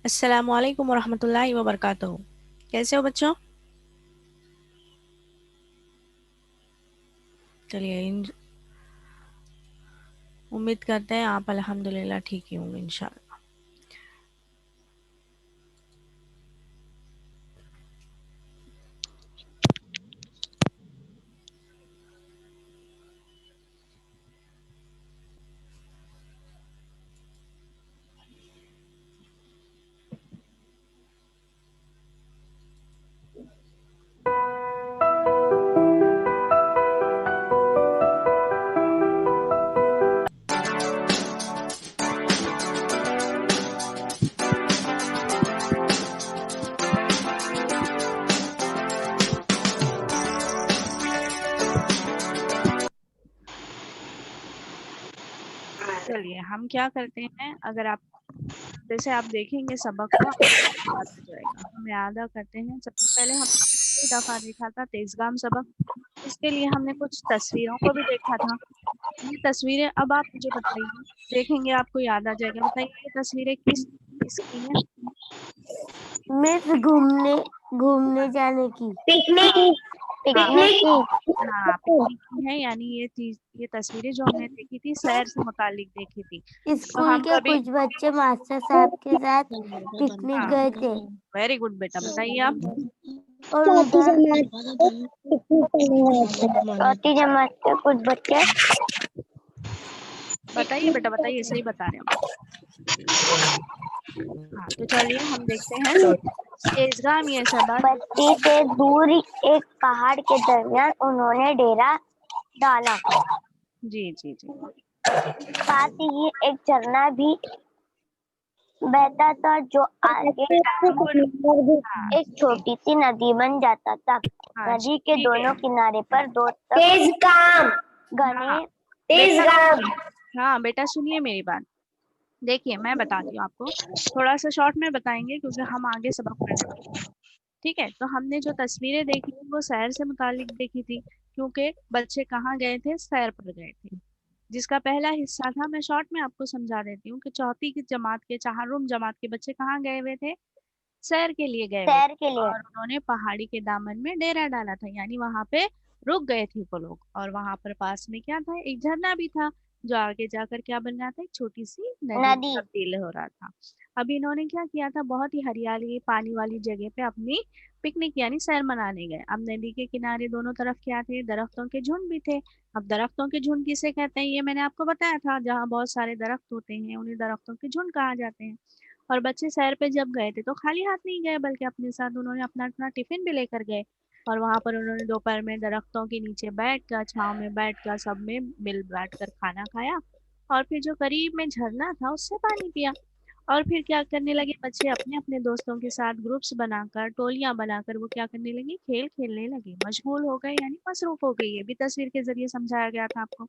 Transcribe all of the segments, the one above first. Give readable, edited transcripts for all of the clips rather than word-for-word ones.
अस्सलामुअलैकुम वरहमतुल्लाहि वबरकातुहू। कैसे हो बच्चों? चलिए, उम्मीद करते हैं आप अल्हम्दुलिल्लाह ठीक ही होंगे इंशाल्लाह। चलिए, हम क्या करते हैं, अगर आप जैसे आप देखेंगे सबक को आपको याद आ जाएगा। हम याद करते हैं। सबसे पहले हमने कई दफ़ा देखा था तेज़गाम सबक। इसके लिए हमने कुछ तस्वीरों को भी देखा था। ये तस्वीरें अब आप मुझे बताइए, देखेंगे आपको याद आ जाएगा। बताइए ये तस्वीरें किसकी हैं? मिस घूमने घूमने जाने की। पिकनिक हाँ, पिकनिक की हाँ, पिकनिक की है। यानी ये तस्वीरें जो हमने देखी थी सैर से मुतालिक देखी थी। तो स्कूल हम के कभी कुछ बच्चे मास्टर साहब के साथ पिकनिक हाँ, गए थे वेरी गुड बेटा, बताइए आप। और चौथी उधर जमात के कुछ बच्चे बताइए बेटा, बताइए, सही बता रहे हो। हाँ, तो चलिए हम देखते हैं। तेज़गाम ये सबक। बस्ती से दूर एक पहाड़ के दरमियान उन्होंने डेरा डाला। जी जी जी। पास ही एक झरना भी बहता था जो आगे हमको हाँ, एक छोटी सी नदी बन जाता था। हाँ, नदी के ठीक है। दोनों किनारे पर दो तेज काम घने हाँ तेज बेटा, काम हाँ बेटा, सुनिए मेरी बात। देखिए, मैं बताती हूँ आपको। थोड़ा सा शॉर्ट में बताएंगे क्योंकि हम आगे सबक पढ़ने वाले हैं। ठीक है, तो हमने जो तस्वीरें देखी थी वो सैर से मुतालिक देखी थी, क्योंकि बच्चे कहाँ गए थे, सैर पर गए थे। जिसका पहला हिस्सा था, मैं शॉर्ट में आपको समझा देती हूँ कि चौथी की जमात के, चाहरुम जमात के बच्चे कहाँ गए हुए थे, सैर के लिए गए हुए थे। सैर के लिए और उन्होंने पहाड़ी के दामन में डेरा डाला था, यानी वहां पे रुक गए थे वो लोग। और वहां पर पास में क्या था, एक झरना भी था, जो आगे जाकर क्या बन रहा था, एक छोटी सी नदी में नदी तब्दील हो रहा था। अब इन्होंने क्या किया था, बहुत ही हरियाली पानी वाली जगह पे अपनी पिकनिक यानी सैर मनाने गए। अब नदी के किनारे दोनों तरफ क्या थे, दरख्तों के झुंड भी थे। अब दरख्तों के झुंड किसे कहते हैं, ये मैंने आपको बताया था। जहाँ बहुत सारे दरख्त होते हैं उन्हें दरख्तों के झुंड कहा जाते हैं। और बच्चे सैर पे जब गए थे तो खाली हाथ नहीं गए, बल्कि अपने साथ उन्होंने अपना अपना टिफिन भी लेकर गए। और वहां पर उन्होंने दोपहर में दरख्तों के नीचे बैठकर, छांव में बैठकर, सब में मिल बैठकर खाना खाया। और फिर जो करीब में झरना था उससे पानी पिया। और फिर क्या करने लगे बच्चे, अपने अपने दोस्तों के साथ ग्रुप्स बनाकर, टोलियां बनाकर वो क्या करने लगे, खेल खेलने लगे, मशगूल हो गए, यानी मसरूफ हो गई। ये भी तस्वीर के जरिए समझाया गया था आपको।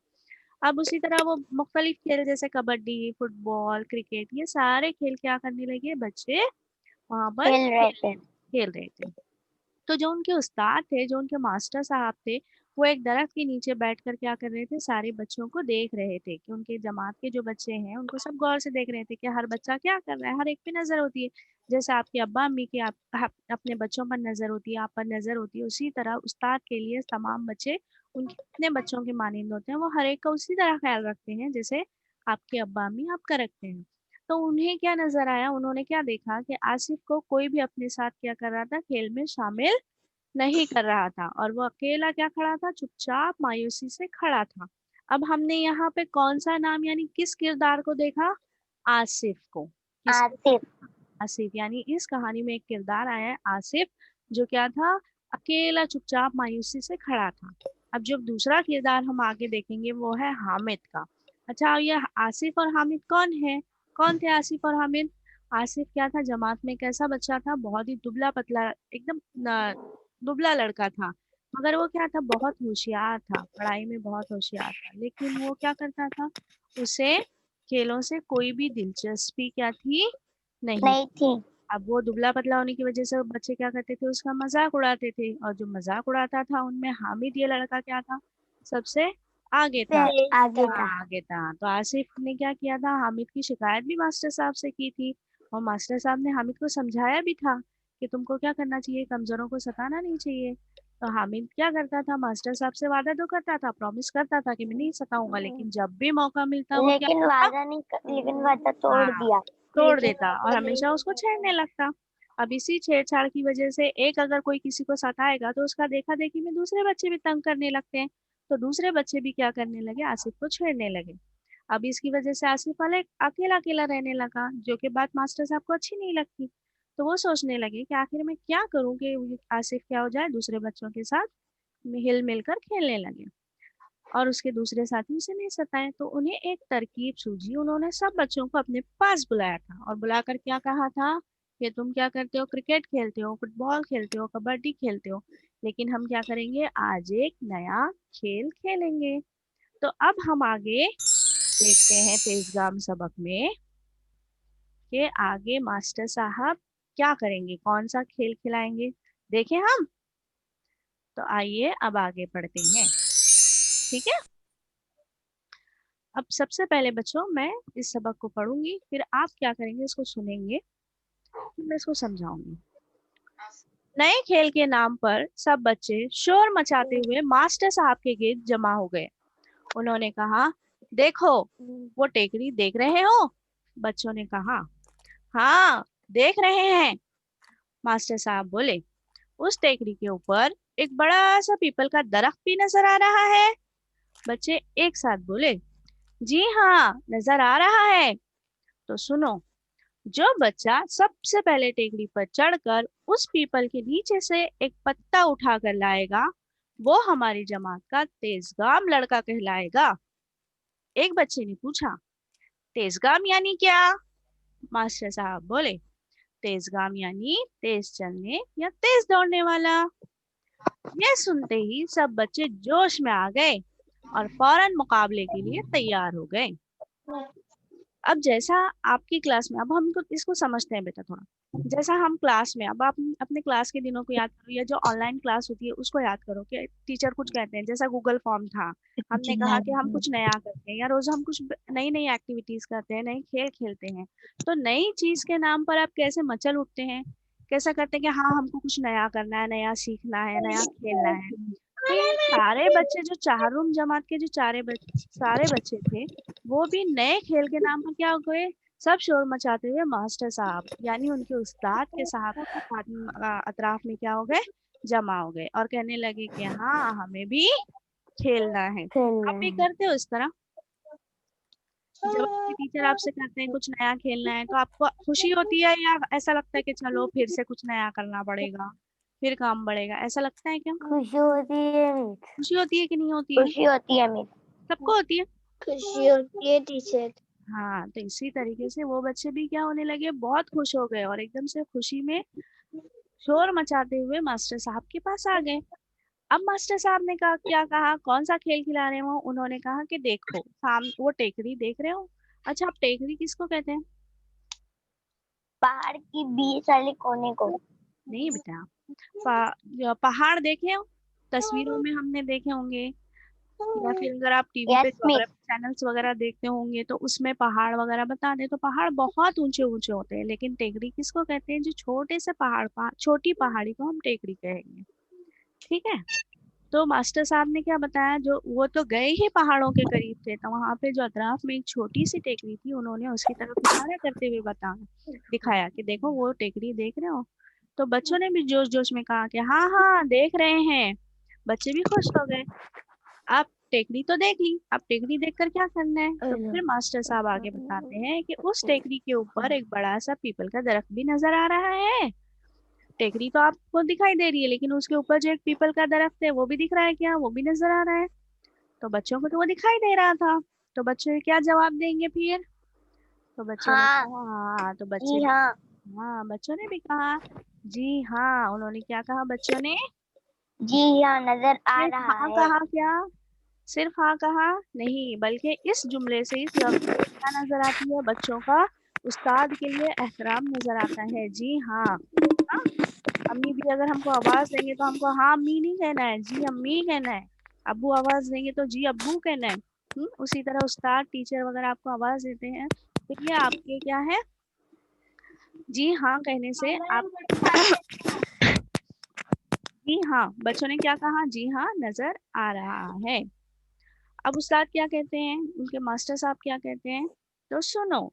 अब उसी तरह वो मुख्तलिफ खेल जैसे कबड्डी, फुटबॉल, क्रिकेट, ये सारे खेल क्या करने लगे बच्चे, वहां पर खेल रहे थे। खेल रहे थे। तो जो उनके उस्ताद थे, जो उनके मास्टर साहब थे, वो एक दरख्त के नीचे बैठकर क्या कर रहे थे, सारे बच्चों को देख रहे थे कि उनके जमात के जो बच्चे हैं उनको सब गौर से देख रहे थे कि हर बच्चा क्या कर रहा है। हर एक पे नजर होती है। जैसे आपके अब्बा अम्मी की आप अपने बच्चों पर नजर होती है, आप पर नजर होती है, उसी तरह उस्ताद के लिए तमाम बच्चे उनके अपने बच्चों के मानिंद होते हैं। वो हर एक का उसी तरह ख्याल रखते हैं जैसे आपके अब्बा अम्मी आपका रखते हैं। तो उन्हें क्या नजर आया, उन्होंने क्या देखा कि आसिफ को कोई भी अपने साथ क्या कर रहा था, खेल में शामिल नहीं कर रहा था। और वो अकेला क्या खड़ा था, चुपचाप मायूसी से खड़ा था। अब हमने यहाँ पे कौन सा नाम यानी किस किरदार को देखा, आसिफ को। किसको आसिफ देखा? आसिफ, यानी इस कहानी में एक किरदार आया है आसिफ, जो क्या था, अकेला चुपचाप मायूसी से खड़ा था। अब जो दूसरा किरदार हम आगे देखेंगे वो है हामिद का। अच्छा, अब ये आसिफ और हामिद कौन है, कौन थे आसिफ और हामिद? आसिफ क्या था, जमात में कैसा बच्चा था, बहुत ही दुबला पतला, एकदम दुबला लड़का था। मगर वो क्या था, बहुत होशियार था, पढ़ाई में बहुत होशियार था। लेकिन वो क्या करता था, उसे खेलों से कोई भी दिलचस्पी क्या थी, नहीं। नहीं थी। अब वो दुबला पतला होने की वजह से बच्चे क्या करते थे, उसका मजाक उड़ाते थे। और जो मजाक उड़ाता था उनमें हामिद ये लड़का क्या था, सबसे आगे था। से आगे था। हाँ, आगे था। तो आसिफ ने क्या किया था, हामिद की शिकायत भी मास्टर साहब से की थी। और मास्टर साहब ने हामिद को समझाया भी था कि तुमको क्या करना चाहिए, कमजोरों को सताना नहीं चाहिए। तो हामिद क्या करता था, मास्टर साहब से वादा तो करता था, प्रॉमिस करता था कि मैं नहीं सताऊंगा, लेकिन जब भी मौका मिलता वो क्या करता, लेकिन वादा तोड़ हाँ, दिया। तोड़ देता और हमेशा उसको छेड़ने लगता। अब इसी छेड़छाड़ की वजह से एक अगर कोई किसी को सताएगा तो उसका देखा देखी में दूसरे बच्चे भी तंग करने लगते हैं। तो दूसरे बच्चे भी क्या करने लगे, आसिफ को छेड़ने लगे। अब इसकी वजह से आसिफ वाले अकेला अकेला रहने लगा, जो कि बात मास्टर साहब को अच्छी नहीं लगती। तो वो सोचने लगे कि आखिर मैं क्या करूं कि आसिफ क्या हो जाए, दूसरे बच्चों के साथ हिल मिलकर खेलने लगे और उसके दूसरे साथी उसे नहीं सताए। तो उन्हें एक तरकीब सूझी, उन्होंने सब बच्चों को अपने पास बुलाया था और बुलाकर क्या कहा था कि तुम क्या करते हो, क्रिकेट खेलते हो, फुटबॉल खेलते हो, कबड्डी खेलते हो, लेकिन हम क्या करेंगे, आज एक नया खेल खेलेंगे। तो अब हम आगे देखते हैं तेजगाम सबक में कि आगे मास्टर साहब क्या करेंगे, कौन सा खेल खिलाएंगे, देखें हम। तो आइए अब आगे पढ़ते हैं, ठीक है। अब सबसे पहले बच्चों मैं इस सबक को पढ़ूंगी, फिर आप क्या करेंगे, इसको सुनेंगे, फिर मैं इसको समझाऊंगी। नए खेल के नाम पर सब बच्चे शोर मचाते हुए मास्टर साहब के गिर्द जमा हो गए। उन्होंने कहा, देखो वो टेकरी देख रहे हो? बच्चों ने कहा, हाँ देख रहे हैं। मास्टर साहब बोले, उस टेकरी के ऊपर एक बड़ा सा पीपल का दरख्त भी नजर आ रहा है। बच्चे एक साथ बोले, जी हाँ नजर आ रहा है। तो सुनो, जो बच्चा सबसे पहले टेकरी पर चढ़कर उस पीपल के नीचे से एक पत्ता उठा कर लाएगा, वो हमारी जमात का तेजगाम लड़का कहलाएगा। एक बच्चे ने पूछा, तेजगाम यानी क्या? मास्टर साहब बोले, तेजगाम यानी तेज चलने या तेज दौड़ने वाला। यह सुनते ही सब बच्चे जोश में आ गए और फौरन मुकाबले के लिए तैयार हो गए। अब जैसा आपकी क्लास में, अब हम इसको समझते हैं बेटा थोड़ा। जैसा हम क्लास में, अब आप अपने क्लास के दिनों को याद करो या जो ऑनलाइन क्लास होती है उसको याद करो कि टीचर कुछ कहते हैं, जैसा गूगल फॉर्म था, हमने कहा कि हम कुछ नया करते हैं या रोज हम कुछ नई नई एक्टिविटीज करते हैं, नए खेल खेलते हैं। तो नई चीज के नाम पर आप कैसे मचल उठते हैं, कैसा करते हैं कि हाँ हमको कुछ नया करना है, नया सीखना है, नया खेलना है। तो ये सारे बच्चे जो चारूम जमात के जो सारे बच्चे थे, वो भी नए खेल के नाम पर क्या हो गए, सब शोर मचाते हुए मास्टर साहब यानी उनके उस्ताद के साहब के अतराफ में क्या हो गए, जमा हो गए और कहने लगे कि हाँ हमें भी खेलना है। आप भी करते हो इस तरह? जब आपके टीचर आपसे कहते हैं कुछ नया खेलना है तो आपको खुशी होती है या ऐसा लगता है कि चलो फिर से कुछ नया करना पड़ेगा, फिर काम बढ़ेगा, ऐसा लगता है क्या? खुशी होती है मीत। खुशी होती है कि नहीं होती है? खुशी होती है मीत। सबको होती है। खुशी होती है टीचर। हाँ, तो इसी तरीके से वो बच्चे भी क्या होने लगे, बहुत खुश हो गए और एकदम से खुशी में शोर मचाते हुए मास्टर साहब के पास आ गए। अब मास्टर साहब ने कहा, क्या कहा, कौन सा खेल खिला रहे हो? उन्होंने कहा कि देखो साम वो टेकरी देख रहे हो? अच्छा, आप टेकरी किसको कहते हैं? पहाड़ की बीच वाले कोने को। नहीं बेटा, पहाड़ देखे हो, तस्वीरों में हमने देखे होंगे, या फिर अगर आप टीवी पे यस मीत। ज्योग्राफी चैनल्स वगैरह देखते होंगे तो उसमें पहाड़ वगैरह बता दे, तो पहाड़ बहुत ऊंचे ऊंचे होते हैं, लेकिन टेकरी किसको कहते हैं? जो छोटे से छोटी पहाड़ी को हम टेकरी कहेंगे, ठीक है। तो मास्टर साहब ने क्या बताया, जो वो तो गए ही पहाड़ों के करीब थे, तो वहां पे जो अतराफ में एक छोटी सी टेकरी थी, उन्होंने उसकी तरफ इशारा करते हुए दिखाया कि देखो वो टेकरी देख रहे हो? तो बच्चों ने भी जोश जोश में कहा कि हाँ हाँ देख रहे हैं। बच्चे भी खुश हो गए। आप टेकरी तो देख ली, अब टेकरी देखकर क्या करना है? तो फिर मास्टर साहब आगे बताते हैं कि उस टेकरी के ऊपर एक बड़ा सा पीपल का दरख्त भी नजर आ रहा है। टेकरी तो आपको दिखाई दे रही है, लेकिन उसके ऊपर जो एक पीपल का दरख्त है वो भी दिख रहा है क्या? वो भी नजर आ रहा है। तो बच्चों को तो वो दिखाई दे रहा था। तो बच्चे क्या जवाब देंगे फिर? तो बच्चों ने हाँ। कहा हाँ, तो जी हाँ। हाँ बच्चों ने भी कहा जी हाँ। उन्होंने क्या कहा बच्चों ने? जी हाँ नजर आ सिर्फ रहा हाँ है। कहा क्या? सिर्फ हाँ कहा नहीं, बल्कि इस जुमले से, इस लफ्ज से क्या नजर आती है? बच्चों का उस्ताद के लिए एहतराम नजर आता है। जी हाँ। हाँ, अम्मी भी अगर हमको आवाज देंगे तो हमको हाँ अम्मी नहीं कहना है, जी अम्मी कहना है। अब्बू आवाज देंगे तो जी अब्बू कहना है। उसी तरह उस्ताद टीचर वगैरह आपको आवाज देते हैं तो ये आपके क्या है, जी हाँ कहने से आप जी हाँ, बच्चों ने क्या कहा? जी हाँ नजर आ रहा है। अब उस्ताद क्या कहते हैं, उनके मास्टर साहब क्या कहते हैं? तो सुनो,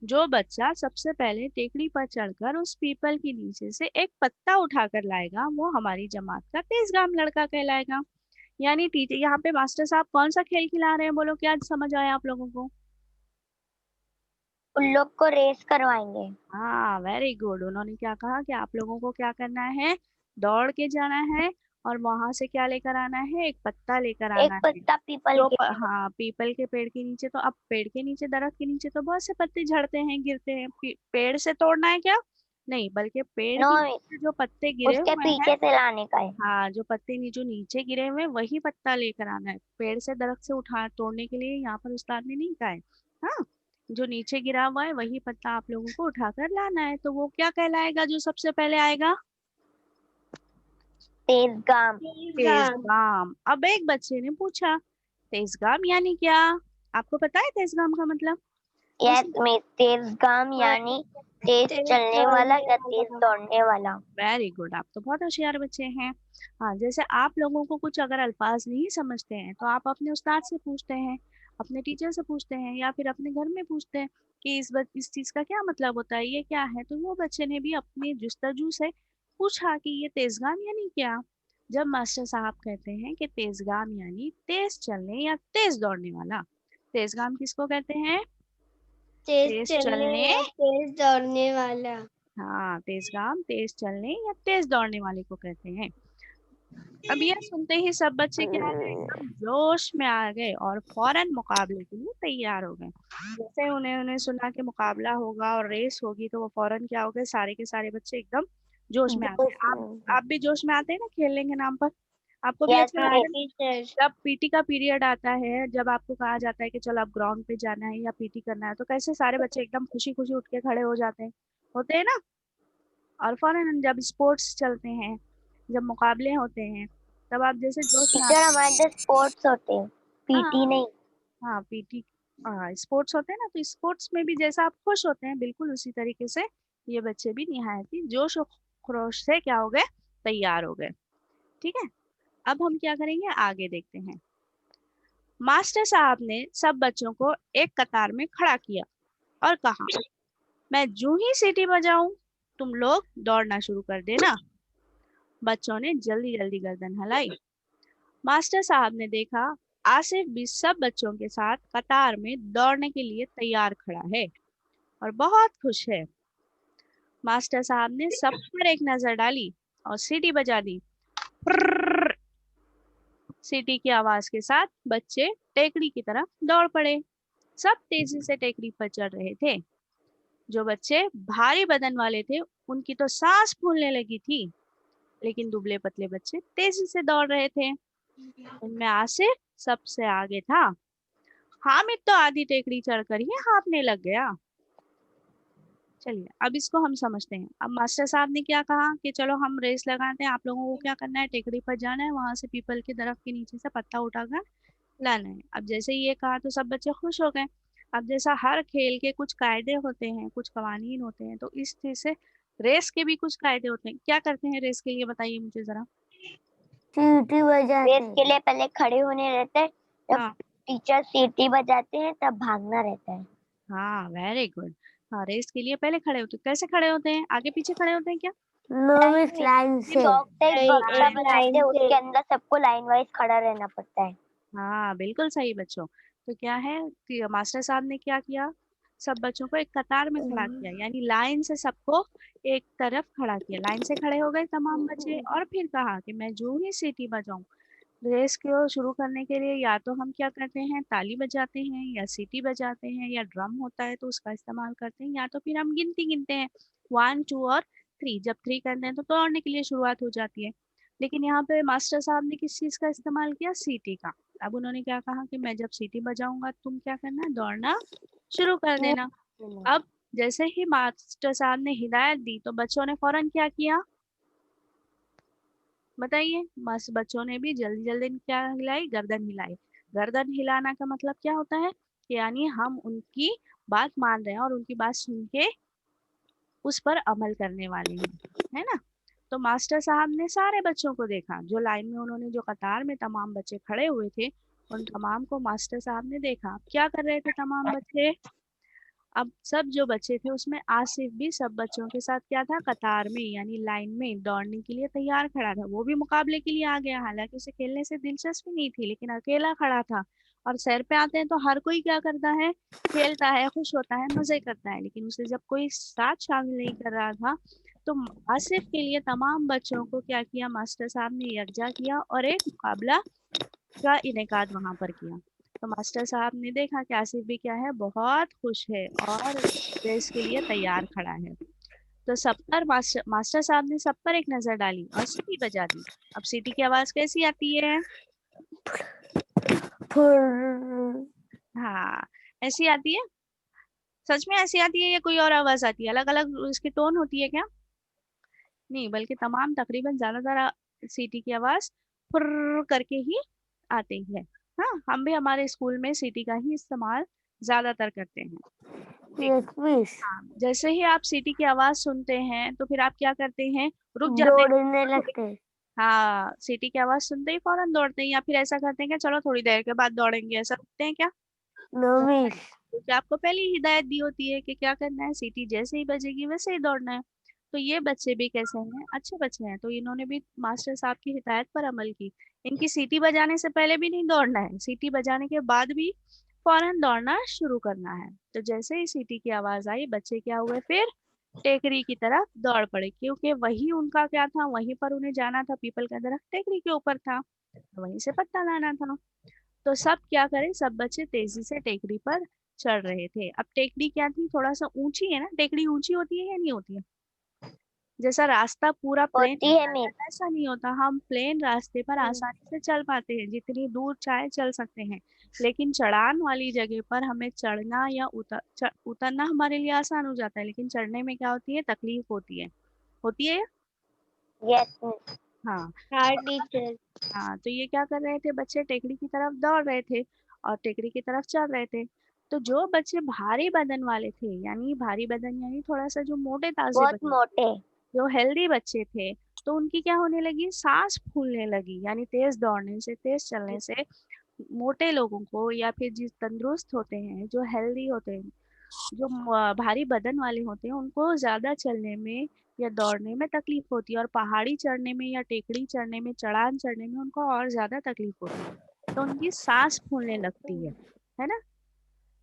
जो बच्चा सबसे पहले टेकड़ी पर चढ़कर उस पीपल के नीचे से एक पत्ता उठाकर लाएगा वो हमारी जमात का तेजगाम लड़का कहलाएगा। यानी टीचर यहाँ पे मास्टर साहब कौन सा खेल खिला रहे हैं? बोलो, क्या समझ आया आप लोगों को? उन लोग को रेस करवाएंगे। हाँ वेरी गुड। उन्होंने क्या कहा कि आप लोगों को क्या करना है? दौड़ के जाना है और वहां से क्या लेकर आना है? एक पत्ता लेकर एक आना है। पत्ता पीपल जो के पेड़। हाँ, पीपल के पेड़ के नीचे, तो अब पेड़ के नीचे, दरख्त के नीचे तो बहुत से पत्ते झड़ते हैं, गिरते हैं। पेड़ से तोड़ना है क्या? नहीं, बल्कि पेड़ नो, के नीचे जो पत्ते गिरे उसके हुए हैं, पीछे से लाने का है। हाँ जो पत्ते जो नीचे गिरे हुए हैं वही पत्ता लेकर आना है। पेड़ से दरख्त से उठा तोड़ने के लिए यहाँ पर उस्ताद ने नहीं कहा है। हाँ, जो नीचे गिरा हुआ है वही पत्ता आप लोगों को उठाकर लाना है। तो वो क्या कहलाएगा जो सबसे पहले आएगा? तेजगाम। तेजगाम। अब एक बच्चे ने पूछा, तेजगाम यानी क्या? आपको पता है तेजगाम का मतलब? तो यस में तेजगाम यानी तेज चलने वाला या तेज दौड़ने वाला। वेरी गुड, आप तो बहुत होशियार बच्चे हैं। हाँ, जैसे आप लोगों को कुछ अगर अल्फाज नहीं समझते हैं तो आप अपने उस्ताद से पूछते हैं, अपने टीचर से पूछते हैं, या फिर अपने घर में पूछते हैं कि इस चीज का क्या मतलब होता है, ये क्या है। तो वो बच्चे ने भी अपनी जुस्तजू से पूछा कि ये तेजगाम यानी क्या। जब मास्टर साहब कहते हैं कि तेजगाम यानी तेज चलने या तेज दौड़ने वाला, तेजगाम किसको कहते हैं? तेज तेज चलने चलने। या तेज दौड़ने वाला। हाँ, तेजगाम तेज चलने या तेज दौड़ने वाले को कहते हैं। अब यह सुनते ही सब बच्चे क्या हो गए? एकदम जोश में आ गए और फौरन मुकाबले के लिए तैयार हो गए। जैसे उन्हें सुना कि मुकाबला होगा और रेस होगी तो वो फौरन क्या हो गए? सारे के सारे बच्चे एकदम जोश में आ गए। जोश आप में। आप भी जोश में आते हैं ना खेलने के नाम पर? आपको भी यस अच्छा हाँ लगता है मिस। टीचर। जब पीटी का पीरियड आता है, जब आपको कहा जाता है कि चलो आप ग्राउंड पे जाना है या पीटी करना है, तो कैसे सारे बच्चे एकदम खुशी खुशी उठ के खड़े हो जाते हैं? होते हैं ना? और फौरन जब स्पोर्ट्स चलते हैं, जब मुकाबले होते हैं, तब आप जैसे जोश में टीचर आते हैं। हमारे इधर स्पोर्ट्स होते हैं, हाँ पीटी नहीं। हाँ, पीटी, हाँ स्पोर्ट्स होते हैं ना, तो स्पोर्ट्स में भी जैसा आप खुश होते हैं बिल्कुल उसी तरीके से ये बच्चे भी निहायत ही जोश और खरोश से क्या हो गए? तैयार हो गए। ठीक है, अब हम क्या करेंगे, आगे देखते हैं। मास्टर साहब ने सब बच्चों को एक कतार में खड़ा किया और कहा, मैं जूं ही सीटी बजाऊं तुम लोग दौड़ना शुरू कर देना। बच्चों ने जल्दी जल्दी गर्दन हिलाई। मास्टर साहब ने देखा, आसिफ भी सब बच्चों के साथ कतार में दौड़ने के लिए तैयार खड़ा है और बहुत खुश है। मास्टर साहब ने सब पर एक नजर डाली और सीटी बजा दी। प्र्रर्र। सीटी की आवाज के साथ बच्चे टेकड़ी की तरफ दौड़ पड़े। सब तेजी से टेकड़ी पर चढ़ रहे थे। जो बच्चे भारी बदन वाले थे उनकी तो सांस फूलने लगी थी, लेकिन दुबले पतले बच्चे तेजी से दौड़ रहे थे। उनमें आसिफ सबसे आगे था। हामिद तो आधी टेकड़ी चढ़कर ही हाँफने लग गया। चलिए अब इसको हम समझते हैं। अब मास्टर साहब ने क्या कहा कि चलो हम रेस लगाते हैं, आप लोगों को क्या करना है? टेकड़ी पर जाना है, वहां से पीपल के दरख्त के नीचे से पत्ता उठाकर लाना है। अब जैसे ये कहा तो सब बच्चे खुश हो गए। अब जैसा हर खेल के कुछ कायदे होते हैं, कुछ कवानीन होते हैं, तो इस चीज से रेस के भी कुछ कायदे होते हैं। क्या करते हैं रेस के लिए, बताइए मुझे जरा। सीटी बजाते। रेस के लिए पहले खड़े होने रहते हैं, जब हाँ टीचर सीटी बजाते हैं तब भागना रहता है। हाँ वेरी गुड। हाँ, रेस के लिए पहले खड़े होते हैं। कैसे खड़े होते हैं? आगे पीछे खड़े होते हैं क्या? नो नहीं मिस नहीं, लाइन से। चौक टाइप बक्सा एक बनाते लाइन हैं, से। उसके अंदर सबको लाइन वाइज खड़ा रहना पड़ता है। हाँ बिल्कुल सही बच्चों। तो क्या है कि मास्टर साहब ने क्या किया, सब बच्चों को एक कतार में खड़ा किया, यानी लाइन से सबको एक तरफ खड़ा किया। लाइन से खड़े हो गए तमाम बच्चे और फिर कहा कि मैं जो ही सीटी बजाऊं। रेस को शुरू करने के लिए या तो हम क्या करते हैं, ताली बजाते हैं या सीटी बजाते हैं या ड्रम होता है तो उसका इस्तेमाल करते हैं, या तो फिर हम गिनती गिनते हैं, 1 2 और 3। जब 3 करते हैं तो दौड़ने के लिए शुरुआत हो जाती है। लेकिन यहाँ पे मास्टर साहब ने किस चीज का इस्तेमाल किया? सीटी का। अब उन्होंने क्या कहा कि मैं जब सीटी बजाऊंगा तुम क्या करना है? दौड़ना शुरू कर देना। अब जैसे ही मास्टर साहब ने हिदायत दी तो बच्चों ने फौरन क्या किया, बताइए? बस बच्चों ने भी जल्दी जल्दी क्या हिलाई? गर्दन हिलाई। गर्दन हिलाना का मतलब क्या होता है कि यानी हम उनकी बात मान रहे हैं और उनकी बात सुन के उस पर अमल करने वाले हैं, है ना। तो मास्टर साहब ने सारे बच्चों को देखा, जो लाइन में उन्होंने जो कतार में तमाम बच्चे खड़े हुए थे उन तमाम को मास्टर साहब ने देखा। क्या कर रहे थे तमाम बच्चे? अब सब जो बच्चे थे उसमें आसिफ भी सब बच्चों के साथ क्या था, कतार में यानी लाइन में दौड़ने के लिए तैयार खड़ा था। वो भी मुकाबले के लिए आ गया, हालांकि उसे खेलने से दिलचस्पी नहीं थी, लेकिन अकेला खड़ा था। और सैर पे आते हैं तो हर कोई क्या करता है, खेलता है, खुश होता है, मजे करता है, लेकिन उसे जब कोई साथ शामिल नहीं कर रहा था तो आसिफ के लिए तमाम बच्चों को क्या किया, मास्टर साहब ने यकजा किया और एक मुकाबला का इनेकाद वहां पर किया। तो मास्टर साहब ने देखा कि आसिफ भी क्या है, बहुत खुश है और रेस के लिए तैयार खड़ा है। तो सब पर मास्टर साहब ने सब पर एक नजर डाली और सीटी बजा दी। अब सीटी की आवाज कैसी आती है? हाँ, ऐसी आती है। सच में ऐसी आती है या कोई और आवाज आती है? अलग अलग इसकी टोन होती है क्या? नहीं, बल्कि तमाम तकरीबन ज्यादातर सीटी की आवाज फुर्र करके ही आती है। हाँ, हम भी हमारे स्कूल में सीटी का ही इस्तेमाल ज्यादातर करते हैं। हाँ, जैसे ही आप सीटी की आवाज सुनते हैं तो फिर आप क्या करते हैं, रुक जाते हैं, दौड़ने लगते हैं। हाँ, सीटी की आवाज सुनते ही फौरन दौड़ते हैं, या फिर ऐसा करते हैं कि चलो थोड़ी देर के बाद दौड़ेंगे, ऐसा करते हैं क्या? क्योंकि आपको पहले ही हिदायत दी होती है कि क्या करना है, सीटी जैसे ही बजेगी वैसे ही दौड़ना है। तो ये बच्चे भी कैसे हैं, अच्छे बच्चे हैं, तो इन्होंने भी मास्टर साहब की हिदायत पर अमल की। इनकी सीटी बजाने से पहले भी नहीं दौड़ना है, सीटी बजाने के बाद भी फौरन दौड़ना शुरू करना है। तो जैसे ही सीटी की आवाज आई, बच्चे क्या हुए, फिर टेकरी की तरफ दौड़ पड़े, क्योंकि वही उनका क्या था, वहीं पर उन्हें जाना था। पीपल का दरख्त टेकरी के ऊपर था, तो वहीं से पत्ता लाना था। तो सब क्या करें, सब बच्चे तेजी से टेकरी पर चढ़ रहे थे। अब टेकरी क्या थी, थोड़ा सा ऊंची है ना, टेकरी ऊंची होती है या नहीं होती है? जैसा रास्ता पूरा प्लेन होती है मिस। ऐसा नहीं होता, हम प्लेन रास्ते पर आसानी से चल पाते हैं, जितनी दूर चाहे चल सकते हैं। लेकिन चढ़ान वाली जगह पर हमें चढ़ना या उतरना हमारे लिए आसान हो जाता है, लेकिन चढ़ने में क्या होती है, तकलीफ होती है। Yes miss. हाँ, हाँ टीचर। हाँ, तो ये क्या कर रहे थे, बच्चे टेकरी की तरफ दौड़ रहे थे और टेकरी की तरफ चढ़ रहे थे। तो जो बच्चे भारी बदन वाले थे, यानी भारी बदन यानी थोड़ा सा जो मोटे ताजे बहुत बच्चे, मोटे। जो हेल्दी बच्चे थे, तो उनकी क्या होने लगी, सांस फूलने लगी। यानी तेज दौड़ने से, तेज चलने से मोटे लोगों को या फिर जिस तंदुरुस्त होते हैं, जो हेल्दी होते हैं, जो भारी बदन वाले होते हैं, उनको ज्यादा चलने में या दौड़ने में तकलीफ होती है, और पहाड़ी चढ़ने में या टेकड़ी चढ़ने में, चढ़ान चढ़ने में उनको और ज्यादा तकलीफ होती है। तो उनकी सांस फूलने लगती है ना।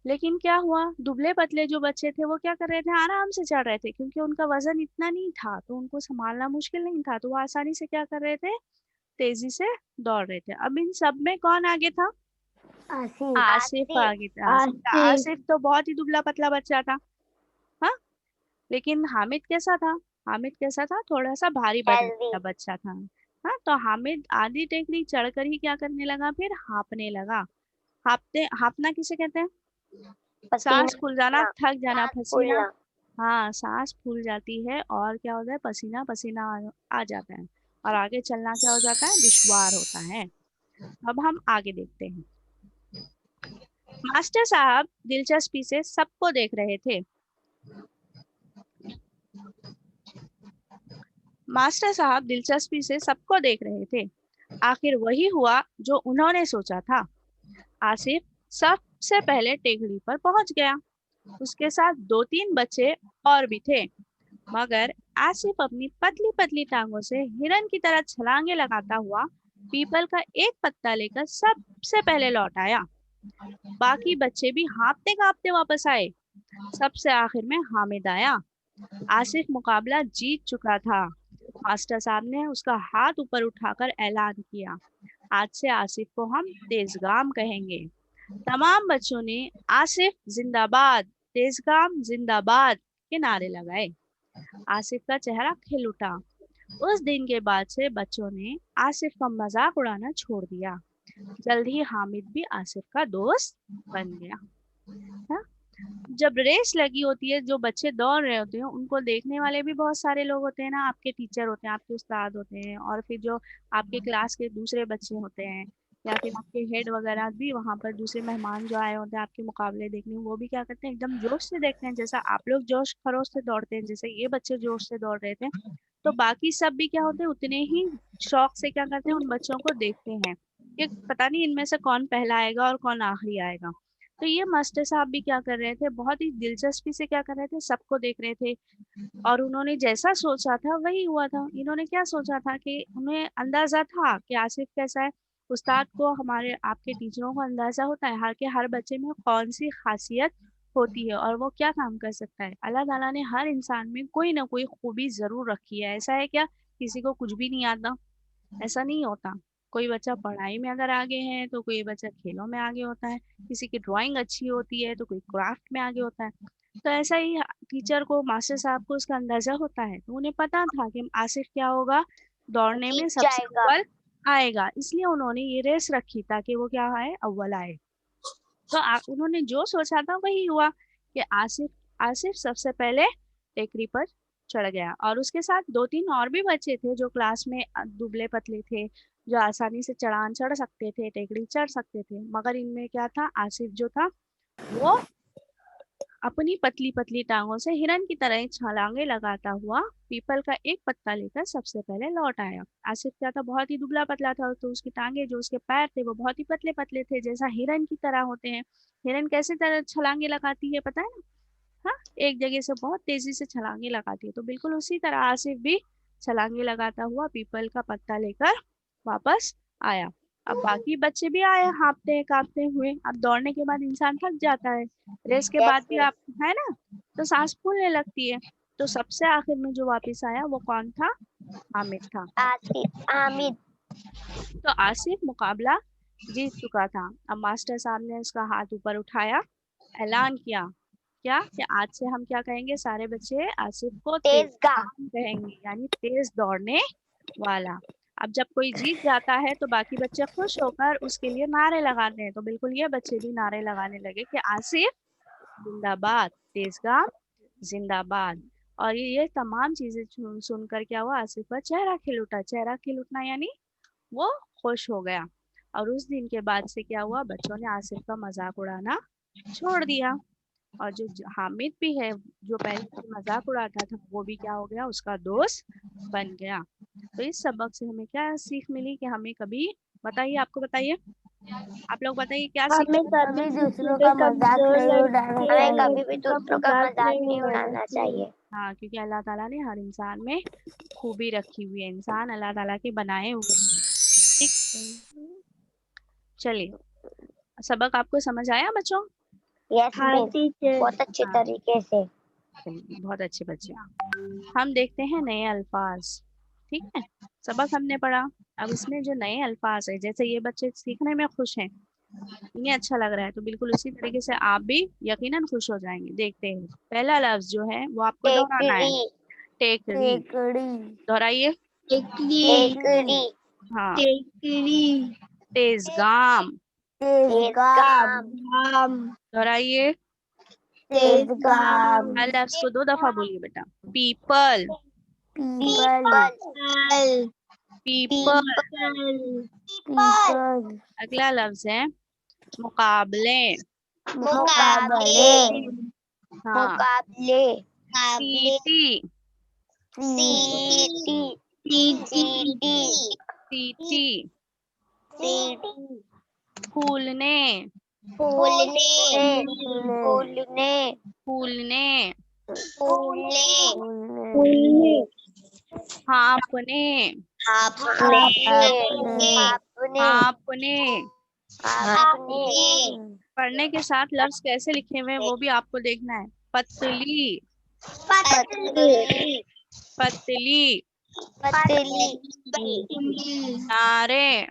लेकिन क्या हुआ, दुबले पतले जो बच्चे थे वो क्या कर रहे थे, आराम से चढ़ रहे थे, क्योंकि उनका वजन इतना नहीं था, तो उनको संभालना मुश्किल नहीं था, तो वो आसानी से क्या कर रहे थे, तेजी से दौड़ रहे थे। अब इन सब में कौन आगे था? आसिफ। आसिफ आगे था। आसिफ तो बहुत ही दुबला पतला बच्चा था। हाँ, लेकिन हामिद कैसा था? हामिद कैसा था, थोड़ा सा भारी बदन हेल्दी। का बच्चा था। हाँ, तो हामिद आधी टेकड़ी चढ़कर ही क्या करने लगा, फिर हाँपने लगा। हाँपना किसे कहते हैं? पसीना। सांस फूल जाना, थक जाना, सांस पसीना। फूलना। हाँ, सांस फूल जाती है और क्या होता है, पसीना पसीना आ जाता है, और आगे चलना क्या हो जाता है, दुश्वार होता है। अब हम आगे देखते हैं। मास्टर साहब दिलचस्पी से सबको देख रहे थे। मास्टर साहब दिलचस्पी से सबको देख रहे थे। आखिर वही हुआ जो उन्होंने सोचा था। आसिफ सबसे पहले टेकड़ी पर पहुंच गया। उसके साथ दो तीन बच्चे और भी थे, मगर आसिफ अपनी पतली पतली टांगों से हिरन की तरह छलांगे लगाता हुआ पीपल का एक पत्ता लेकर सबसे पहले लौट आया। बाकी बच्चे भी हाँफते कांपते वापस आए। सबसे आखिर में हामिद आया। आसिफ मुकाबला जीत चुका था। मास्टर साहब ने उसका हाथ ऊपर उठाकर ऐलान किया, आज से आसिफ को हम तेजगाम कहेंगे। तमाम बच्चों ने आसिफ जिंदाबाद, तेजगाम जिंदाबाद के नारे लगाए। आसिफ का चेहरा खिल उठा। उस दिन के बाद से बच्चों ने आसिफ का मजाक उड़ाना छोड़ दिया। जल्द ही हामिद भी आसिफ का दोस्त बन गया। हाँ? जब रेस लगी होती है, जो बच्चे दौड़ रहे होते हैं उनको देखने वाले भी बहुत सारे लोग होते हैं ना, आपके टीचर होते हैं, आपके उस्ताद होते हैं, और फिर जो आपके क्लास के दूसरे बच्चे होते हैं, या फिर आपके हेड वगैरह भी वहां पर दूसरे मेहमान जो आए होते हैं आपके मुकाबले देखने, वो भी क्या करते हैं, एकदम जोश से देखते हैं। जैसा आप लोग जोश खरोश से दौड़ते हैं, जैसे ये बच्चे जोश से दौड़ रहे थे, तो बाकी सब भी क्या होते हैं, उतने ही शौक से क्या करते हैं, उन बच्चों को देखते हैं कि पता नहीं इनमें से कौन पहला आएगा और कौन आखिरी आएगा। तो ये मास्टर साहब भी क्या कर रहे थे, बहुत ही दिलचस्पी से क्या कर रहे थे, सबको देख रहे थे। और उन्होंने जैसा सोचा था वही हुआ था। इन्होंने क्या सोचा था कि उन्हें अंदाजा था कि आसिफ कैसा है। उस्ताद को, हमारे आपके टीचरों को अंदाजा होता है हर बच्चे में कौन सी खासियत होती है और वो क्या काम कर सकता है। अल्लाह ताला ने हर इंसान में कोई ना कोई खूबी जरूर रखी है। ऐसा है क्या किसी को कुछ भी नहीं आता? ऐसा नहीं होता। कोई बच्चा पढ़ाई में अगर आगे है तो कोई बच्चा खेलों में आगे होता है, किसी की ड्राइंग अच्छी होती है तो कोई क्राफ्ट में आगे होता है। तो ऐसा ही टीचर को, मास्टर साहब को उसका अंदाजा होता है, तो उन्हें पता था कि आसिफ क्या होगा, दौड़ने में जीत सबसे जाएगा। अव्वल आएगा, इसलिए उन्होंने ये रेस रखी ताकि वो क्या आए, अव्वल आए। तो उन्होंने जो सोचा था वही हुआ कि आसिफ आसिफ सबसे पहले टेकरी पर चढ़ गया। और उसके साथ दो तीन और भी बच्चे थे जो क्लास में दुबले पतले थे, जो आसानी से चढ़ान चढ़ सकते थे, टेकरी चढ़ सकते थे। मगर इनमें क्या था, आसिफ जो था वो अपनी पतली पतली टांगों से हिरन की तरह ही छलांगे लगाता हुआ पीपल का एक पत्ता लेकर सबसे पहले लौट आया। आसिफ क्या था, बहुत ही दुबला पतला था, तो उसकी टांगे, जो उसके पैर थे, वो बहुत ही पतले पतले थे, जैसा हिरन की तरह होते हैं। हिरन कैसे तरह छलांगे लगाती है पता है ना? हाँ, एक जगह से बहुत तेजी से छलांगे लगाती है, तो बिल्कुल उसी तरह आसिफ भी छलांगे लगाता हुआ पीपल का पत्ता लेकर वापस आया। अब बाकी बच्चे भी आए हाँफते कांपते हुए। अब दौड़ने के बाद इंसान थक जाता है, रेस के बाद भी Yes, आप, है ना, तो सांस फूलने लगती है। तो सबसे आखिर में जो वापस आया वो कौन था? हामिद था। आसिफ हामिद। तो आसिफ मुकाबला जीत चुका था। अब मास्टर साहब ने उसका हाथ ऊपर उठाया, ऐलान किया क्या कि आज से हम क्या कहेंगे, सारे बच्चे आसिफ को तेजगा। तेज कहेंगे, यानी तेज दौड़ने वाला। अब जब कोई जीत जाता है तो बाकी बच्चे खुश होकर उसके लिए नारे लगाते हैं, तो बिल्कुल ये बच्चे भी नारे लगाने लगे कि आसिफ जिंदाबाद, तेजगाम जिंदाबाद। और ये तमाम चीजें सुनकर क्या हुआ, आसिफ का चेहरा खिल उठा। चेहरा खिल उठना यानी वो खुश हो गया। और उस दिन के बाद से क्या हुआ, बच्चों ने आसिफ का मजाक उड़ाना छोड़ दिया। और जो हामिद भी है, जो पहले से मजाक उड़ाता था, वो भी क्या हो गया, उसका दोस्त बन गया। तो इस सबक से हमें क्या सीख मिली कि हमें कभी, बताइए, आपको बताइए, आप लोग बताइए क्या सीख हमें मिली? कभी दूसरों का मजाक नहीं उड़ाना हमें चाहिए। कभी भी दूसरों का मजाक नहीं उड़ाना चाहिए। हाँ, क्योंकि अल्लाह ताला ने हर इंसान में खूबी रखी हुई है, इंसान अल्लाह ताला के बनाए हुए हैं। ठीक, चलिए, सबक आपको समझ आया बच्चों? यस मिस, बहुत अच्छे हाँ, तरीके से। चलिए, बहुत अच्छे बच्चे। हम देखते हैं नए अल्फाज। ठीक है, सबक हमने पढ़ा। अब इसमें जो नए अल्फाज है, जैसे ये बच्चे सीखने में खुश हैं, इन्हें अच्छा लग रहा है, तो बिल्कुल उसी तरीके से आप भी यकीनन खुश हो जाएंगे। देखते हैं, पहला लफ्ज जो है वो आपको दोहराना है। टेकड़ी। टेकड़ी। टेकड़ी। दोहराइए। टेकड़ी। हाँ। तेजगाम। तेजगाम। दोहराइए। तेजगाम। हर लफ्ज को 2 दफा बोलिए बेटा। पीपल। पीपल। पीपल। पीपल। अगला लफ्ज है मुकाबले। मुकाबले। हाँ। मुकाबले। सीटी। सीटी। सीटी। सीटी। सीटी। फूलने। फूलने। फूलने। फूलने। फूलने। फूलने। फूलने। हाँपने। आपने। आपने। हाँपने। आपने। पढ़ने के साथ लफ्ज कैसे लिखे हुए हैं वो भी आपको देखना है। पतली। पतली। पतली। पतली। नारे।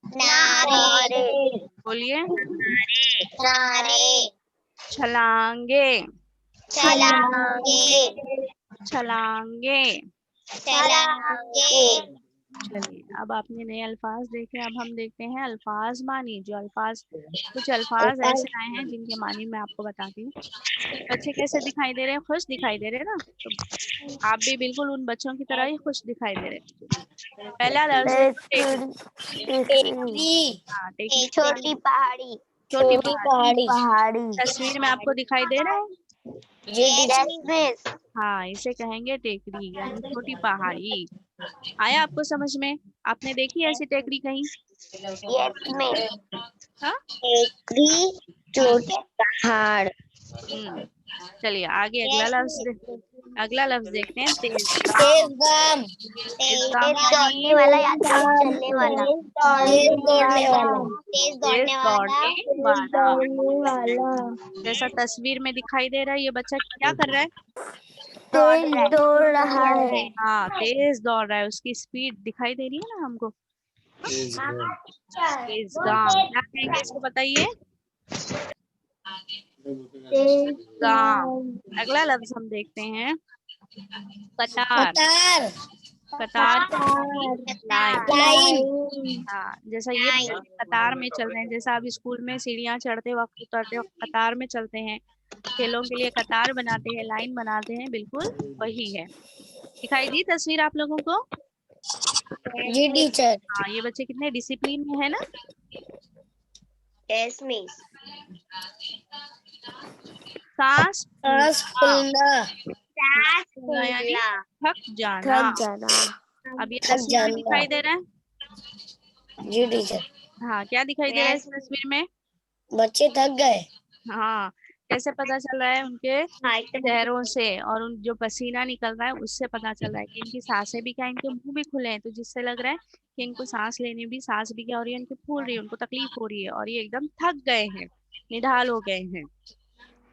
नारे। बोलिए। नारे। छलांगे। छलांगे। छलांगे। छलांगे। चलिए, अब आपने नए अल्फाज देखे, अब हम देखते हैं अल्फाज मानी। जो अल्फाज, कुछ अल्फाज ऐसे आए हैं जिनके मानी मैं आपको बताती हूँ। बच्चे कैसे दिखाई दे रहे हैं? खुश दिखाई दे रहे हैं ना? तो आप भी बिल्कुल उन बच्चों की तरह ही खुश दिखाई दे रहे हैं। पहला लफ्ज है टेकरी। टेकरी, हाँ, टेकरी क्या है? छोटी पहाड़ी। छोटी छोटी पहाड़ी। पहाड़ी, पहाड़ी। तस्वीर में आपको दिखाई दे रहा है? जी टीचर। Yes miss. हाँ, इसे कहेंगे टेकरी यानी छोटी पहाड़ी। आया आपको समझ में? आपने देखी ऐसी टेकरी कहीं? Yes miss. हाँ। टेकरी, छोटी पहाड़। चलिए आगे अगला लफ्ज देखते हैं, तेजगाम। तेज गाम, तेजगाम तेज यानी दौड़ने वाला या तेज चलने वाला। तेज दौड़ने वाला, तेज तेज दौड़ने वाला। दौड़ने वाला। वाला। जैसा तस्वीर में दिखाई दे रहा है, ये बच्चा क्या कर रहा है? तेज दौड़ रहा है। हाँ, तेज दौड़ रहा है, उसकी स्पीड दिखाई दे रही है ना हमको। तेजगाम क्या कहेंगे इसको बताइए? तेजगाम। अगला लफ्ज हम देखते हैं, कतार। कतार, कतार यानी लाइन। लाइन, हाँ, जैसा ये बच्चे कतार में चल रहे हैं, जैसा आप स्कूल में सीढ़ियाँ चढ़ते वक्त उतरते वक्त कतार में चलते हैं, खेलों के लिए कतार बनाते हैं, लाइन बनाते हैं, बिल्कुल वही है। दिखाई दी तस्वीर आप लोगों को? जी टीचर। हाँ, ये बच्चे कितने डिसिप्लिन में है ना? Yes miss. सांस सांस फूलना। फूलना, सांस फूलना यानी फूलना। थक जाना। थक जाना, अब ये थक तस्वीर में जाना। दिखाई दे रहा है? जी टीचर। हाँ, क्या दिखाई दे रहा है इस यस तस्वीर में? बच्चे थक गए। हाँ, कैसे पता चल रहा है? उनके चेहरों से और उन जो पसीना निकल रहा है उससे पता चल रहा है कि इनकी सांसें भी क्या, इनके मुंह भी खुले हैं, तो जिससे लग रहा है कि इनको सांस लेने भी, सांस भी क्या हो रही है, इनकी फूल रही है, उनको तकलीफ हो रही है और ये एकदम थक गए हैं, निढाल हो गए हैं,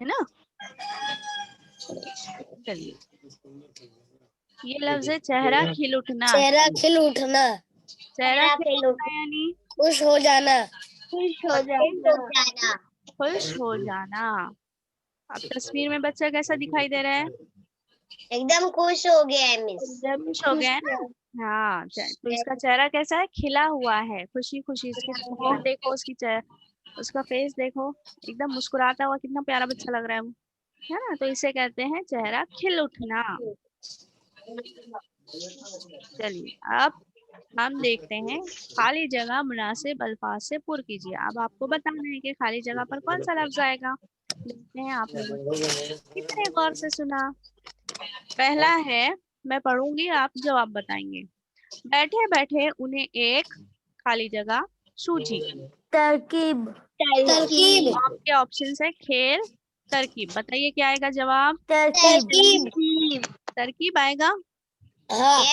है ना? चलिए, ये लफ्ज है चेहरा खिल उठना। चेहरा खिल उठना, चेहरा खिल उठना यानी खुश हो जाना, खुश हो जाना। खुश हो जाना। अब तस्वीर में बच्चा कैसा दिखाई दे रहा है? एकदम खुश हो गया है मिस। खुश हो गया है ना? हाँ, तो इसका चेहरा कैसा है? खिला हुआ है, खुशी खुशी। इसके स्माइल देखो, उसका फेस देखो, एकदम मुस्कुराता हुआ, कितना प्यारा बच्चा लग रहा है वो, है ना? तो इसे कहते हैं चेहरा खिल उठना। चलिए, अब हम देखते हैं खाली जगह मुनासिब अल्फाज से पुर कीजिए। अब आपको बताना है कि खाली जगह पर कौन सा लफ्ज आएगा। देखते हैं आप लोगों ने कितने गौर से सुना। पहला है, मैं पढ़ूंगी, आप जवाब बताएंगे। बैठे बैठे उन्हें एक खाली जगह सूझी। तरकीब, तरकीब, आपके ऑप्शंस है खेल, तरकीब। बताइए क्या आएगा जवाब? तरकीब। तरकीब आएगा। हाँ,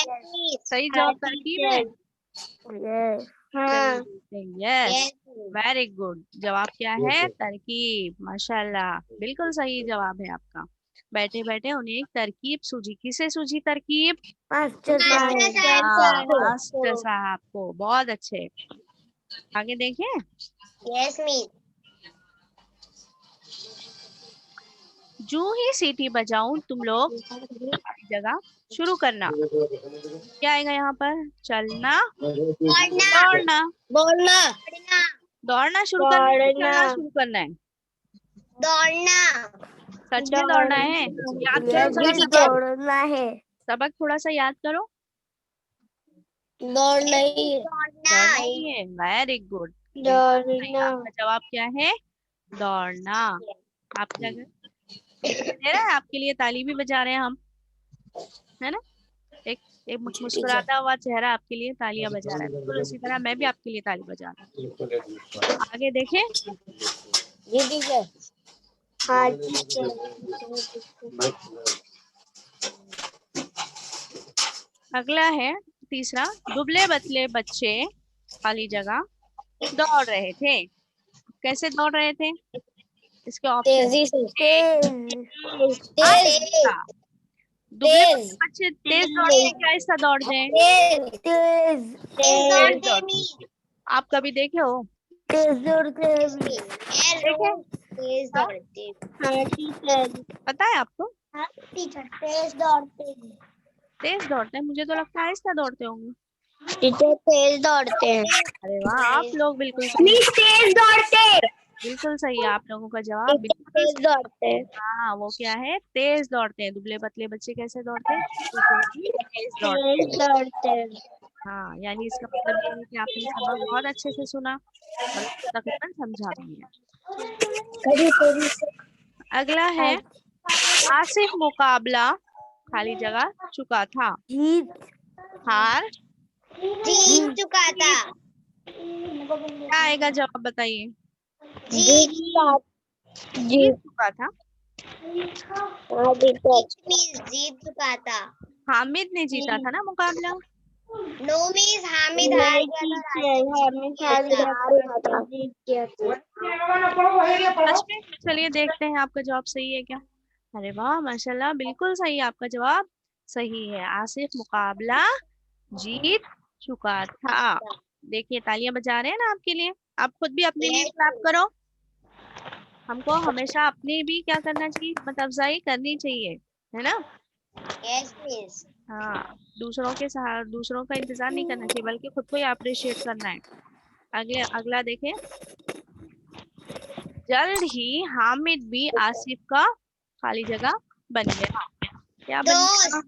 सही जवाब तरकीब है। यस, चलिए देखते हैं। Yes, very good. जवाब क्या है? तरकीब। माशाल्लाह, बिल्कुल सही जवाब है आपका। बैठे बैठे उन्हें एक तरकीब सूझी। किसे सूझी तरकीब? मास्टर साहब। हाँ, मास्टर साहब को। बहुत अच्छे। आगे देखिए, यस मिस। जू ही सीटी बजाऊं तुम लोग अपनी जगह शुरू करना। क्या आएगा यहाँ पर? चलना, दौड़ना। दौड़ना। बोलना, दौड़ना शुरू करना है कि चलना शुरू करना है? दौड़ना। सच में दौड़ना है? याद करो यस थोड़ा सा, दौड़ना है। सबक थोड़ा सा याद करो। दौड़ नहीं, दौड़ना। दौड़ना ही है। वेरी गुड, बिल्कुल सही। दौड़ना। आपका जवाब क्या है? दौड़ना। आप क्या दिखाई दे रहा है? आपके लिए ताली भी बजा रहे हैं हम, है ना? एक एक टीचर। मुस्कुराता हुआ चेहरा आपके लिए तालियां बजा रहा है, बिल्कुल उसी तरह मैं भी आपके लिए ताली बजा रहा हूँ। आगे देखें, जी टीचर। हाँ। अगला है तीसरा, दुबले पतले बच्चे खाली जगह दौड़ रहे थे। कैसे दौड़ रहे थे? इसके ऑप्शन तेजी से, एक, तेज, आहिस्ता। दुबले तेज, पतले बच्चे तेज दौड़ते हैं कि आहिस्ता दौड़ते हैं? तेज, तेज, तेज दौड़ते दौड़ते हैं। आप कभी देखे हो? तेज दौड़ते हैं। देखे? तेज हाँ? दौड़ते। हाँ टीचर। पता है आपको? हाँ टीचर तेज दौड़ते। तेज दौड़ते हैं, मुझे तो लगता है आहिस्ता दौड़ते होंगे। टीचर तेज दौड़ते हैं। अरे वाह, आप लोग बिल्कुल सही। तेज दौड़ते। बिल्कुल सही है, आप लोगों का जवाब बिल्कुल तेज सही। दौड़ते हैं। हाँ, वो क्या है, तेज दौड़ते हैं। दुबले पतले बच्चे कैसे दौड़ते हैं? बिल्कुल ही तेज दौड़ते हैं। तेज दौड़ते हैं। हाँ, यानी इसका मतलब ये है कि आपने सबक बहुत अच्छे से सुना और उसको तकरीबन समझा भी है। कभी कभी अगला है, आसिफ मुकाबला खाली जगह चुका था। जीत हार जीत चुका था। क्या आएगा जवाब बताइए? जीत जीत चुका था। जीत चुका था। हामिद ने जीता था ना मुकाबला। नो मीन्स हामिद हार गया था। हामिद हार गया था। जीत गया था। सच में? चलिए देखते हैं आपका जवाब सही है क्या। अरे वाह, माशाल्लाह, बिल्कुल सही, आपका जवाब सही है। आसिफ मुकाबला जीत चुका था। देखिए, तालियां बजा रहे हैं ना आपके लिए। आप खुद भी अपने लिए क्लैप करो। हमको हमेशा अपनी भी क्या करना चाहिए, हिम्मत अफजाई करनी चाहिए, है ना। Yes miss. हाँ, दूसरों के सहारा, दूसरों का इंतजार नहीं करना चाहिए, बल्कि खुद को ही अप्रिशिएट करना है। अगला देखें। जल्द ही हामिद भी आसिफ का खाली जगह बन गया। क्या बन गया?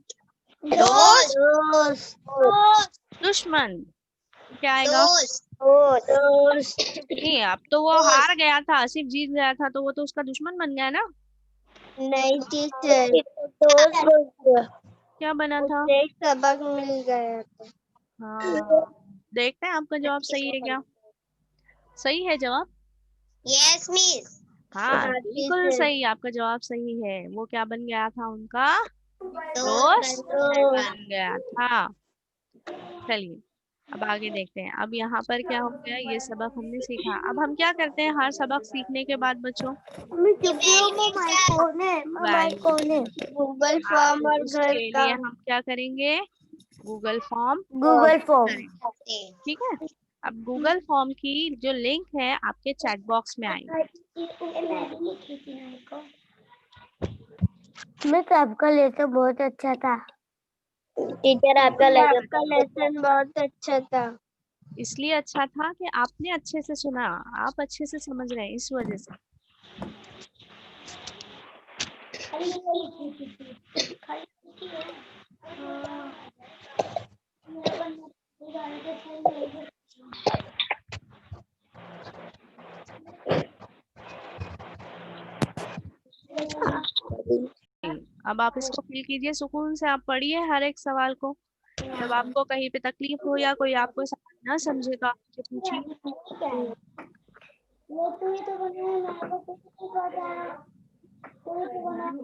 दोस्त दोस्त? दोस्त दुश्मन? क्या आएगा? दोस्त दोस्त नहीं, अब तो वो हार गया था, आसिफ जीत गया था, तो वो तो उसका दुश्मन बन गया ना। नहीं टीचर दोस्त क्या बना था? उसे एक सबक मिल गया था। हाँ, देखते हैं आपका जवाब सही है क्या। सही है जवाब? Yes miss. हाँ, बिल्कुल सही, आपका जवाब सही है। वो क्या बन गया था उनका? दोस्त दोस्त बन गया था। चलिए, अब आगे देखते हैं। अब यहाँ पर क्या हो गया, ये सबक हमने सीखा। अब हम क्या करते हैं हर सबक सीखने के बाद बच्चों? Very Google good. फॉर्म और घर उसके का लिए हम क्या करेंगे? Google form Google form. करेंगे। ठीक है। अब गूगल फॉर्म की जो लिंक है आपके चैट बॉक्स में आएगी। मैं आपका लेसन बहुत अच्छा था। टीचर आपका लेसन बहुत अच्छा था। इसलिए अच्छा था कि आपने अच्छे से सुना, आप अच्छे से समझ रहे हैं, इस वजह से। अब आप इसको फिल कीजिए, सुकून से आप पढ़िए हर एक सवाल को। जब आपको कहीं पे तकलीफ हो या कोई आपको समझ ना समझे तो आप मुझे पूछिए।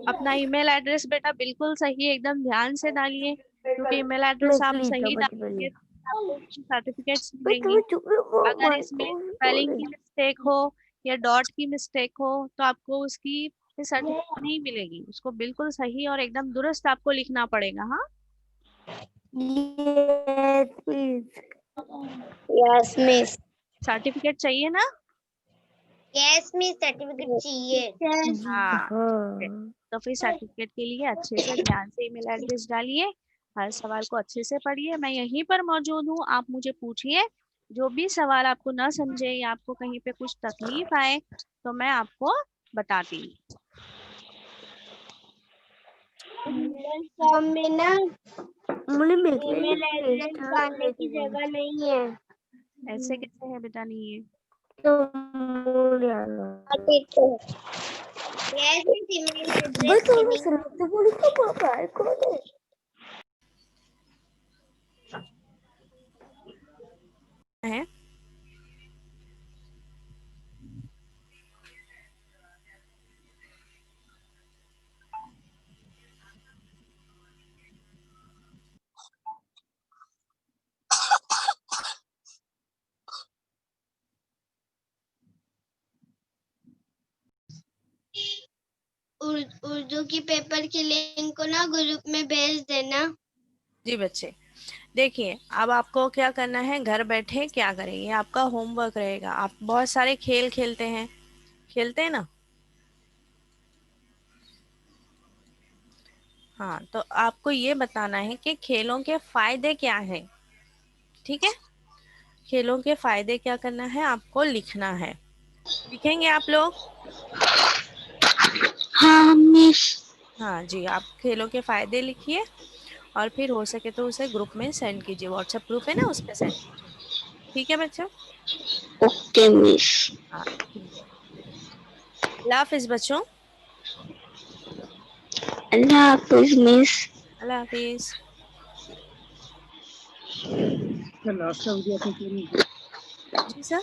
अपना ईमेल एड्रेस बेटा बिल्कुल सही एकदम ध्यान से डालिए, क्योंकि ईमेल एड्रेस आप सही डालेंगे तो आपको कुछ सर्टिफिकेट्स मिलेंगी। अगर इसमें स्पेलिंग की मिस्टेक हो या डॉट की मिस्टेक हो तो आपको उसकी सर्टिफिकेट नहीं मिलेगी। उसको बिल्कुल सही और एकदम दुरुस्त आपको लिखना पड़ेगा। हाँ, यस मिस। सर्टिफिकेट चाहिए ना। यस मिस सर्टिफिकेट चाहिए। हाँ, तो फिर सर्टिफिकेट के लिए अच्छे से ध्यान से ईमेल एड्रेस डालिए, हर सवाल को अच्छे से पढ़िए। मैं यहीं पर मौजूद हूँ, आप मुझे पूछिए। जो भी सवाल आपको ना समझे या आपको कहीं पे कुछ तकलीफ आए तो मैं आपको बताती हूँ। फॉर्म में ना ईमेल एड्रेस डालने की जगह नहीं है। ऐसे कैसे है बेटा, नहीं है? तो यस मिस ईमेल एड्रेस है उर्दू की पेपर की लिंक को ना ग्रुप में भेज देना। जी बच्चे, देखिए अब आपको क्या करना है, घर बैठे क्या करेंगे, आपका होमवर्क रहेगा। आप बहुत सारे खेल खेलते हैं, खेलते हैं ना। हाँ, तो आपको ये बताना है कि खेलों के फायदे क्या हैं। ठीक है। खेलों के फायदे क्या करना है, आपको लिखना है। लिखेंगे आप लोग? हाँ मिस। हाँ जी, आप खेलों के फायदे लिखिए और फिर हो सके तो उसे ग्रुप में सेंड कीजिए, व्हाट्सएप ग्रुप है ना, उस पर सेंड कीजिए। ठीक है बच्चों? Okay miss. हाँ ठीक है। अल्लाह हाफिज बच्चों। अल्लाह हाफिज मिस। अल्लाह हाफिज। लास्ट का वीडियो आपने क्यों नहीं जी सर।